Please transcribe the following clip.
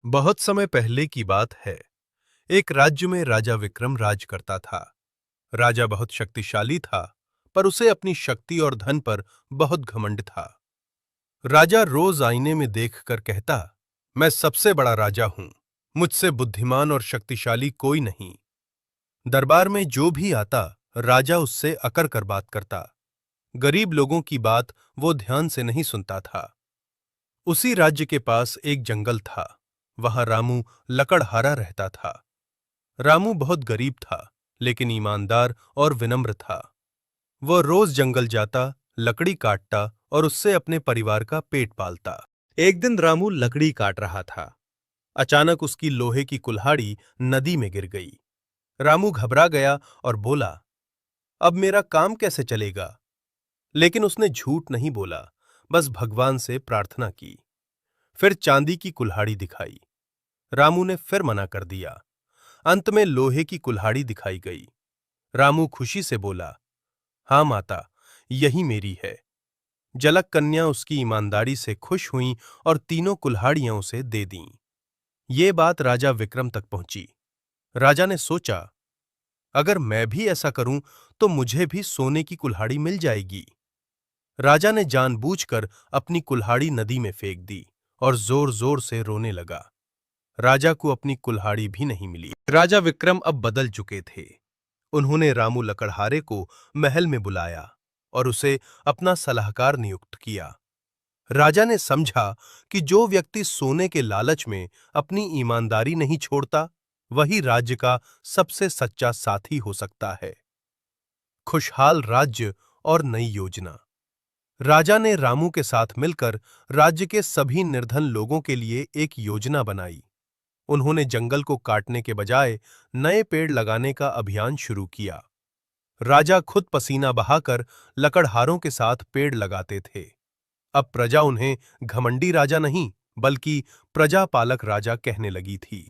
बहुत समय पहले की बात है। एक राज्य में राजा विक्रम राज करता था। राजा बहुत शक्तिशाली था, पर उसे अपनी शक्ति और धन पर बहुत घमंड था। राजा रोज आईने में देखकर कहता, मैं सबसे बड़ा राजा हूं, मुझसे बुद्धिमान और शक्तिशाली कोई नहीं। दरबार में जो भी आता, राजा उससे अकड़ कर बात करता। गरीब लोगों की बात वो ध्यान से नहीं सुनता था। उसी राज्य के पास एक जंगल था। वहां रामू लकड़हारा रहता था। रामू बहुत गरीब था, लेकिन ईमानदार और विनम्र था। वह रोज जंगल जाता, लकड़ी काटता और उससे अपने परिवार का पेट पालता। एक दिन रामू लकड़ी काट रहा था। अचानक उसकी लोहे की कुल्हाड़ी नदी में गिर गई। रामू घबरा गया और बोला, अब मेरा काम कैसे चलेगा? लेकिन उसने झूठ नहीं बोला, बस भगवान से प्रार्थना की। फिर चांदी की कुल्हाड़ी दिखाई। रामू ने फिर मना कर दिया। अंत में लोहे की कुल्हाड़ी दिखाई गई। रामू खुशी से बोला, हाँ माता, यही मेरी है। जलक कन्या उसकी ईमानदारी से खुश हुई और तीनों कुल्हाड़ियां उसे दे दीं। ये बात राजा विक्रम तक पहुंची। राजा ने सोचा, अगर मैं भी ऐसा करूं तो मुझे भी सोने की कुल्हाड़ी मिल जाएगी। राजा ने जानबूझकर अपनी कुल्हाड़ी नदी में फेंक दी और जोर जोर से रोने लगा। राजा को अपनी कुल्हाड़ी भी नहीं मिली। राजा विक्रम अब बदल चुके थे। उन्होंने रामू लकड़हारे को महल में बुलाया और उसे अपना सलाहकार नियुक्त किया। राजा ने समझा कि जो व्यक्ति सोने के लालच में अपनी ईमानदारी नहीं छोड़ता, वही राज्य का सबसे सच्चा साथी हो सकता है। खुशहाल राज्य और नई योजना। राजा ने रामू के साथ मिलकर राज्य के सभी निर्धन लोगों के लिए एक योजना बनाई। उन्होंने जंगल को काटने के बजाय नए पेड़ लगाने का अभियान शुरू किया। राजा खुद पसीना बहाकर लकड़हारों के साथ पेड़ लगाते थे। अब प्रजा उन्हें घमंडी राजा नहीं, बल्कि प्रजापालक राजा कहने लगी थी।